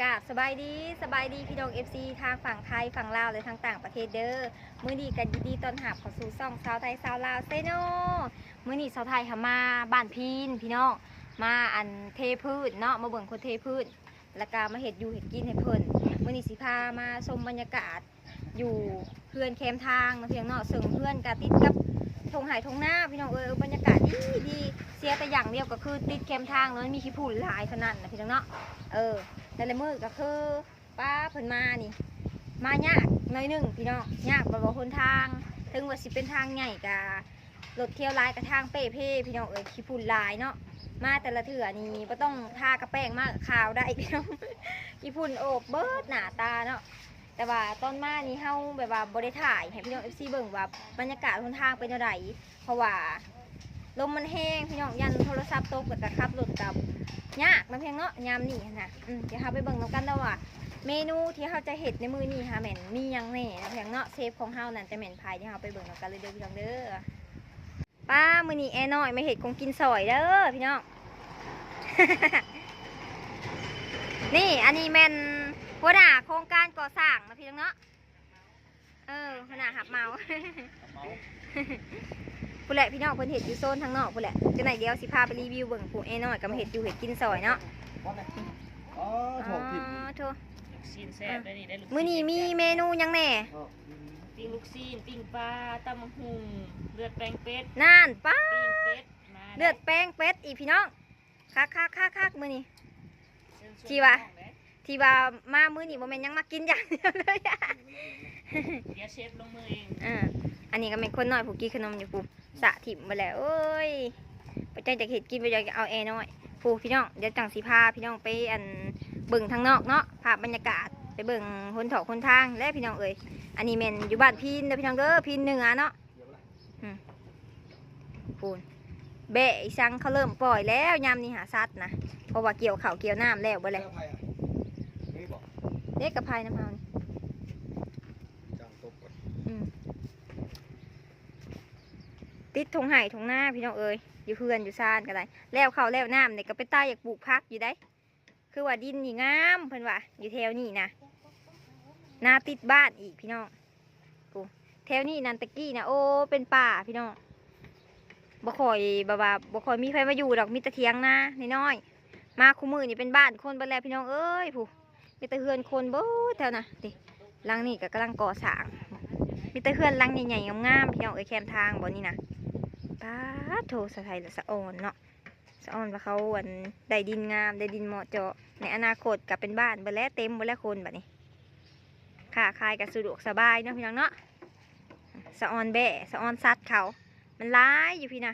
กาบสบายดีพี่น้อง FC ทางฝั่งไทยฝั่งลาวเลยทางต่างประเทศเด้อมื้อนี้กันดีต้อนรับเข้าสู่ช่องสาวไทยสาวลาวเซโนมื้อนี้สาวไทยมาบ้านพีนพี่น้องมาอันเทพืชเนาะมาเบิ่งคนเทพืชแล้วก็มาเฮ็ดอยู่เฮ็ดกินให้เพิ่นมื้อนี้สิพามาชมบรรยากาศอยู่เพื่อนแคมทางเพียงเนาะซึ่งเพื่อนก็ติดกับทงไห่ทงหน้าพี่น้องบรรยากาศดีเสียแต่อย่างเดียวก็คือติดแคมทางแล้วมีขี้ฝุ่นหลายเท่านั้นนะพี่น้องเนาะแต่ละมือก็คือป้าเพิ่นมานี่มายากหน่อยนึงพี่น้องยากบ่คนทางถึงว่าสิเป็นทางใหญ่กะรถเที่ยวลายกับทางเป้เพ่พี่น้องขี้ฝุ่นลายเนาะมาแต่ละเถื่อนี่บ่ต้องทากระแป้งมากขาวได้พี่น้องขี้ฝุ่นโอบเบิดหน้าตาเนาะแต่ว่าตอนมานี่เฮาแบบว่าบ่ได้ถ่ายให้พี่น้อง FC เบิ่งว่าบรรยากาศคนทางเป็นจังไดเพราะว่าลมมันแห้งพี่น้องยันโทรศัพท์ตกแล้วก็ขับรถกับยากนะเพียงเนาะยามนี่นะเดี๋ยวเราไปเบิ่งกันแล้วว่าเมนูที่เราจะเห็ดในมือนี่ค่ะแม่นมียังแน่นะเพียงเนาะเซฟของเรานั่นจะแม่นพายที่เราไปเบิ่งกันเลยเด้อพี่น้องเด้อป้ามือนี่แอน้อยมาเห็ดคงกินซอยเด้อพี่น้อง นี่อันนี้แม่นหัวหน้าโครงการก่อสร้างนะพี่น้องเนาะหัวหน้าหับเมาผู้แหละพี่น้องคนเห็ดอยู่โซนทางนอกผู้แหละจะไหนเดียวสิพาไปรีวิวเบิ่งผู้แอน้อยกับมาเห็ดอยู่เห็ดกินซอยเนาะมื้อนี้มีเมนูยังแน่ปิ้งลูกซีนปิ้งปลาตำมะฮุงเลือดแป้งเป็ดน่านป้าปิ้งเป็ดเลือดแป้งเป็ดอีพี่น้องคักมื้อนี้ที่ว่ามามื้อนี้บ่แม่นยังมากินอย่างเดียวเลยเดี๋ยวเชฟลงมือเองอันนี้ก็เป็นคนน้อยผู้กินขนมอยู่ปุ๊บสะถิ่มมาแล้วเอ้ยไปใจจากเห็ดกินไปจากเอาแอน้อยผู้พี่น้องเดี๋ยวจังสีพาพี่น้องไปอันเบิ่งทางนอกเนาะภาพบรรยากาศไปเบิ่งคนถอกคนทางและพี่น้องอันนี้แม่นอยู่บ้านพีนเด้อพี่น้องเด้อพีนเหนือเนาะปูนเบะอีสังเขาเริ่มปล่อยแล้วยามนี้หาซัดนะเพราะว่าเกี่ยวข้าวเกี่ยวน้ำแล้วบ่เลยเด็กกับพายน้ำมันติดทงไห่ทงหน้าพี่น้องอยู่เพื่อนอยู่ซานกันได้แล้วข้าวแล้วน้ำเนี่ยก็ไปใต้อยากปลูกพักอยู่ได้คือว่าดินนี่งามเพิ่นว่าอยู่แถวนี้นะนาติดบ้านอีกพี่น้องกูแถวนี้นันตะกี้นะโอ้เป็นป่าพี่น้องบ่ค่อยบ่ค่อยมีใครมาอยู่ดอกมีแต่เถียงนาน้อยมาคู่มือนี่เป็นบ้านคนบ้านแล้วพี่น้องผู้มีแต่เฮือนคนบ่แถวน่ะดิหลังนี่ก็กำลังก่อสร้างมีแต่เฮือนหลังใหญ่ๆงามๆพี่น้องแคมทางบ่นี่นะป้าโทสะไทยละสะออนเนาะสะออนว่าเขาได้ดินงามได้ดินเหมาะเจาะในอนาคตกับเป็นบ้านเบลแล้วเต็มเบลแล้วคนแบบนี้ค่ะคายกับสะดวกสบายเนาะพี่น้องเนาะสะออนแบะสะออนซัดเขามันร้ายอยู่พี่นะ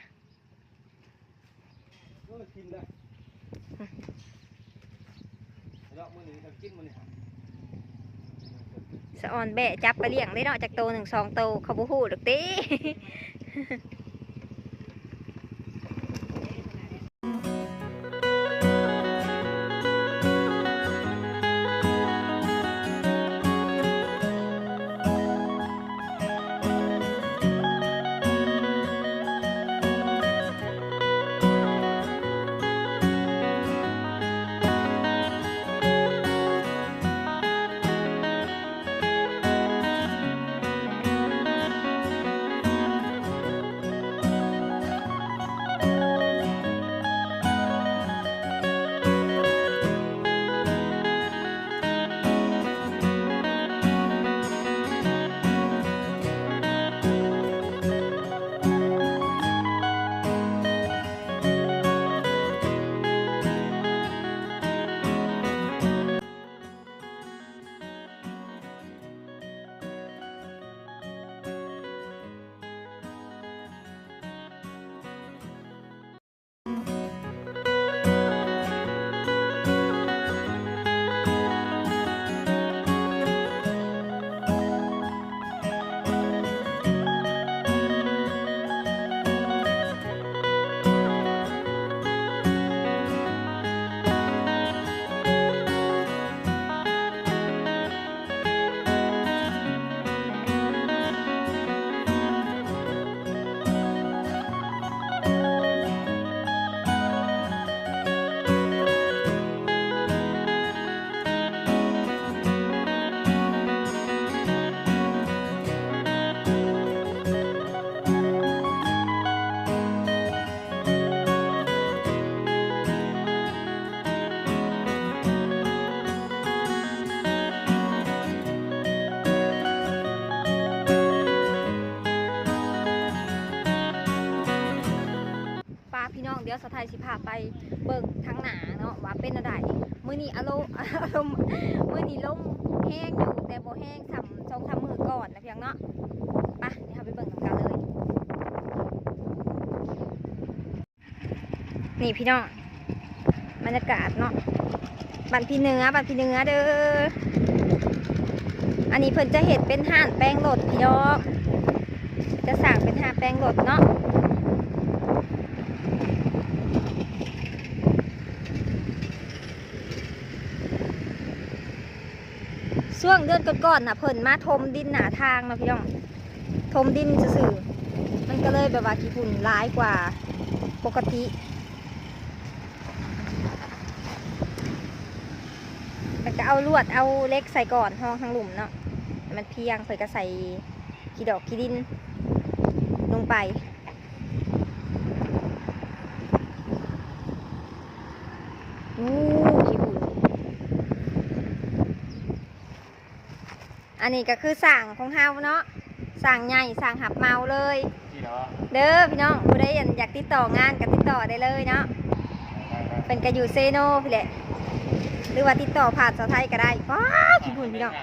สะออนแบะจับไปเลี้ยงได้เนาะจากโต1 2โตเขาบูฮูดอกตี ยวสไทยสิพาไปเบิ่งทั้งหนาเนาะว่าเป็นอะไรมื้อนี้อารมณ์มื้อนี้ลมแห้งอยู่แต่บ่แห้ง2-3 มื้อก่อนนะเพียงเนาะไปเดี๋ยวเราไปเบิ่งกันเลยนี่พี่น้องบรรยากาศเนาะบ้านพี่เนื้อเด้ออันนี้เพิ่นจะเห็ดเป็นห่านแป้งรถพี่น้องจะสั่งเป็นห่านแป้งรถเนาะช่วงเดือนก่อนๆน่ะเพิ่นมาถมดินหนาทางเนาะพี่น้องถมดินซื่อๆมันก็เลยแบบว่าขี้ฝุ่นร้ายกว่าปกติแต่ก็เอาลวดเอาเล็กใส่ก่อนห้องทางหลุมเนาะมันเพียงเพิ่นก็ใส่ขี้ดอกขี้ดินลงไปขี้ฝุ่นอันนี้ก็คือสั่งของเฮาเนาะสั่งใหญ่สั่งหับเมาเลยเด้อพี่น้องผู้ใดอยากติดต่องานก็ติดต่อได้เลยเนาะเป็นก็อยู่เซโนพี่แหละหรือว่าติดต่อผ่านสาวไทยก็ได้ว้าขี้ฝุ่นพี่น้อง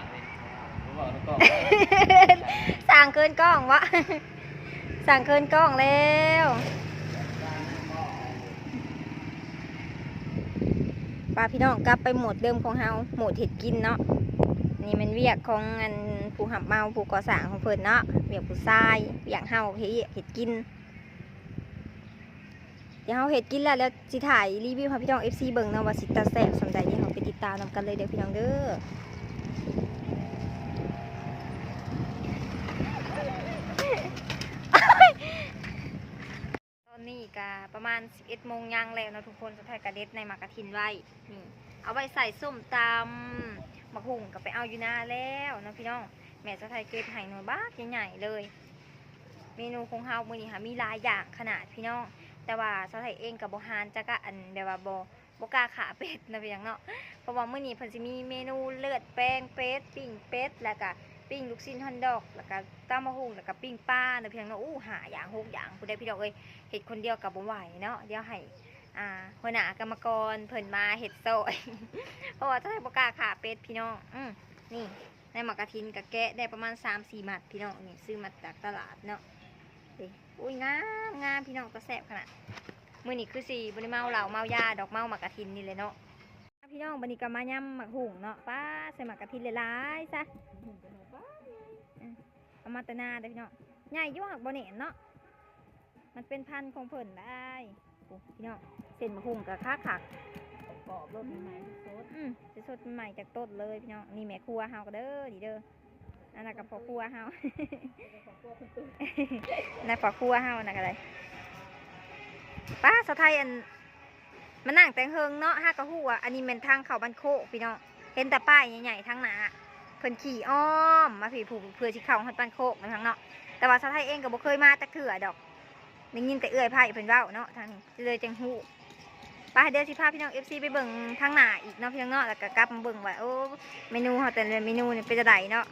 สั่งเกินกล้องวะสั่งเกินกล้องแล้วป้าพี่น้องกลับไปโหมดเดิมของเฮาโหมดเห็ดกินเนาะนี่มันเวียกของอันผู้หับเมาผู้ก่อสร้างของเพิ่นเนาะเวียกผู้ชายเวียกเฮาเห็ดกินเดี๋ยวเฮาเห็ดกินแล้วสิถ่ายรีวิวให้พี่น้อง FC เบิ่งเนาะว่าสิตาแซ่บสำใดที่เฮาไปติดตามนำกันเลยเด้อพี่น้องเด้อตอนนี้ก็ประมาณ 11 โมงยังแล้วเนาะทุกคนจะถ่ายกระเด็ดในหมากกระทินไว้นี่เอาไว้ใส่ส้มตำมะหุ่งก็ไปเอาอยู่หน้าแล้วเนาะพี่น้องแม่จะถ่ายเก็บให้หน่อยบ้าใหญ่ๆเลยเมนูของเฮามื้อนี้ค่ะมีหลายอย่างขนาดพี่น้องแต่ว่าสาวไทยเองกับโบฮานจะก็อันเดี๋ยวว่าโบกล้าขาเป็ดนะพี่น้องเนาะเพราะว่ามื้อนี้เพิ่นสิมีเมนูเลือดแป้งเป็ดปิ้งเป็ดแล้วก็ปิ้งลูกชิ้นฮอนดอกแล้วก็ตำมะฮุ่งแล้วก็ปิ้งปลานะพี่น้องเนาะหาอย่าง6อย่างผู้ใดพี่น้องเอ้ยเฮ็ดคนเดียวก็บ่ไหวเนาะเดี๋ยวให้หัวหน้ากรรมกรเพิ่นมาเฮ็ดซอย เพราะว่าสาวไทยบ่กล้าขาเป็ดพี่น้องนี่ในหมักกระทินกับแกะได้ประมาณ 3-4 มัดพี่น้องนี่ซื้อมาจากตลาดเนาะอุ้ยงามพี่น้องก็แซ่บขนาดมื้อนี้คือสิบ่ได้เมาเหล้าเมายาดอกเมาหมักกระทินนี่เลยเนาะพี่น้องบัดนี้ก็มาย่ำหมักหุ่งเนาะป้าใส่หมักกระทินหลายๆซะเอามาตะนาได้พี่น้องใหญ่อยู่หักบ่แหน่เนาะมันเป็นพันธุ์ของเพิ่นได้โอ้พี่น้องเส้นหมักหุ่งกับข้าขักกรอบรสใหม่ๆสดจะสดใหม่จากต้นเลยพี่น้องนี่แม่ครัวเฮาก็เด้อดีเด้ออันนั้นกับพ่อครัวเฮานั่นพ่อครัวเฮานั่นก็ได้ป้าสาวไทยอันมันนั่งแต่งเฮิงเนาะห้ากระหู้อ่ะอันนี้เป็นทางเขาบันโคพี่น้องเห็นแต่ป้ายใหญ่ๆทางหนาเพิ่นขี่อ้อมมาผีผูกเพื่อที่เขาหัดบันโคกในทางเนาะแต่ว่าสาวไทยเองก็บ่เคยมาตะเถื่อดอกได้ยินแต่เอื้อยไผ่เพิ่นเว้าเนาะทางนี้เลยจังหู้ป้าเดี๋ยวสิพาพี่น้อง FC ไปเบิ่งทางหน้าอีกเนาะพี่น้องเนาะแล้วก็กลับมาเบิ่งว่าโอ้เมนูเฮาแต่ละเมนูนี่เป็นจังไดเนาะ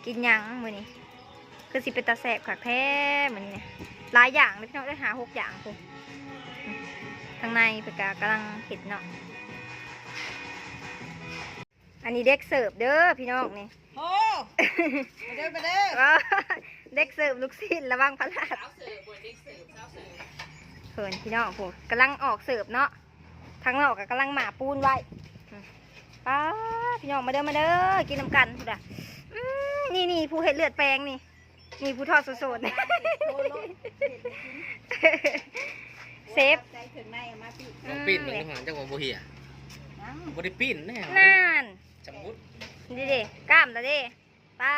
กินหยังมื้อนี้คือสิเป็นตาแซ่บคักแท้มื้อนี้หลายอย่างเลยพี่น้องได้หา6อย่างพุ่นทางในเพิ่นก็กำลังเฮ็ดเนาะอันนี้เด็กเสิร์ฟเด้อพี่น้องนี่โอ้มาเด้อเด็กเสิร์ฟลูกชิ้นระวังพลาดเพิ่นพี่น้องพุ่นกำลังออกเสิร์ฟเนาะทางนอกก็กำลังหมาปูนไว้ป้าพี่น้องมาเด้อกินน้ำกันพุ่นอ่ะนี่ผู้เห็ดเลือดแปลงนี่ผู้ทอดสดๆเซฟปิ้นหนึ่งหางจากว่าโบเฮียบริปิ้นแน่นั่นจำมุดดิกล้ามละดิป้า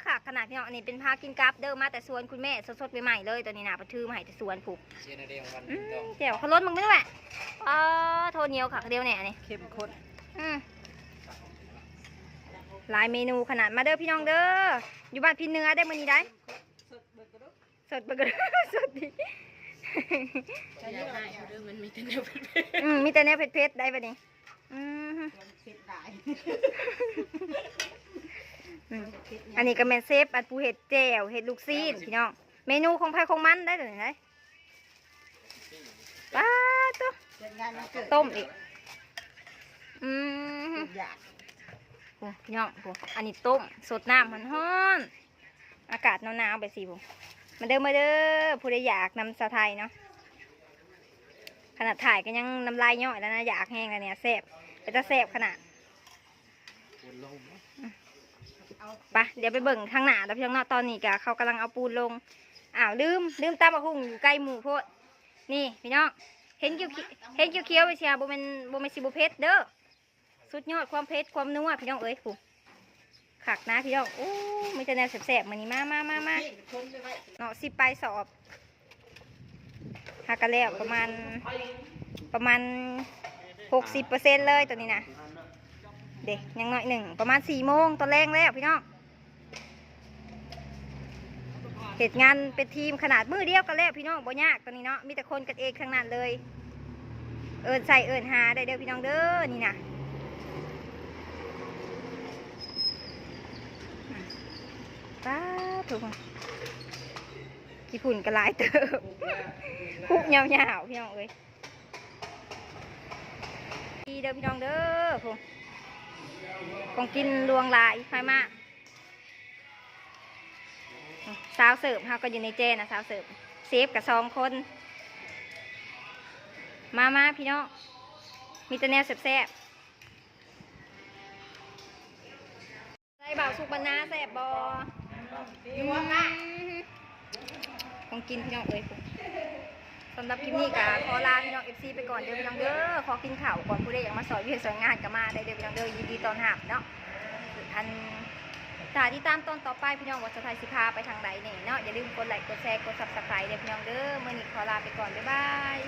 ค่ะขนาดพี่น้องอันนี้เป็นพากินกับเดิมมาแต่สวนคุณแม่สดๆใหม่ๆเลยตอนนี้นะประทือมาให้แต่สวนผูกเดี๋ยวเขาล้นมึงไม่รู้แหละโทนเหนียวค่ะเดียวแหน่นี่เข้มข้นหลายเมนูขนาดมาเด้อพี่น้องเด้ออยู่บ้านพี่เนื้อได้มื้อนี้ได้สดเบอร์เกอร์สดดิมันมีแต่แนวเผ็ดมีแต่แนวเผ็ดๆได้ปะนี่อันนี้ก็แมนเซฟอันปูเห็ดแจ่วเห็ดลูกซีนพี่น้องเมนูของไผ่ของมันได้เลยไหม ป้าตัว เป็นงานวันเกิด ต้มอีกอยาก โอ้พี่น้องโอ้อันนี้ต้มสดน้ำมันฮ้อนอากาศหนาวๆไปสิผมมาเด้อผู้ใดอยากนำสาวไทยเนาะขนาดถ่ายก็ยังน้ำลายย่อยแล้วนะอยากแห้งแล้วเนี่ยแซ่บเป็นตาแซ่บขนาดไปเดี๋ยวไปเบิ่งข้างหน้าแล้วพี่น้องเนาะตอนนี้กะเขากำลังเอาปูนลงอ้าวลืมตามมาหุ่งอยู่ใกล้หมู่โพดนี่พี่น้องเห็นเขียวไปเชียร์โบเมนซิโบเพชเด้อสุดยอดความเพชรความนัวพี่น้องเอ้ยผูขักนะพี่น้องโอ้ไม่จะแนวแสบๆมันนี้มาเนาะสิไปสอบหากันแล้วประมาณ60%เลยตอนนี้นะเด็กยังน้อยหนึ่งประมาณ4 โมงตอนแรงแล้วพี่น้องเหตุงานเป็นทีมขนาดมือเดียวกันแล้วพี่น้องบ่ยากตอนนี้เนาะมีแต่คนกันเองทั้งนั้นเลยเอิญใส่เอิญหาได้เด้อพี่น้องเด้อนี่นะป้าถูกกี่ฝุ่นกระลายเติบคุกยาวๆพี่น้องเอ้ยดีเด้อพี่น้องเด้อผมของกินลวงลายไฟมากสาวเสิร์ฟเขาก็อยู่ในเจนะสาวเสิร์ฟเซฟกับ2 คนมาพี่น้องมีแต่แนวแซ่บใส่บ่าวสุกบรรณาแซ่บบอของกินพี่น้องเอ้ยสำหรับคลิปนี้ก็ขอลาพี่น้อง FC ไปก่อนเด้อพี่น้องเด้อขอกินข้าวก่อนผู้ใดอยากมาสอนวิธีสอนงานก็มาได้เด้อพี่น้องเด้อยินดีต้อนรับเนาะอันถ้าที่ตามตอนต่อไปพี่น้องว่าจะไทยสิพาไปทางใดเนี่ยเนาะอย่าลืมกดไลค์กดแชร์กด Subscribe เด้อพี่น้องเด้อมื้อนี้ขอลาไปก่อนบ๊ายบาย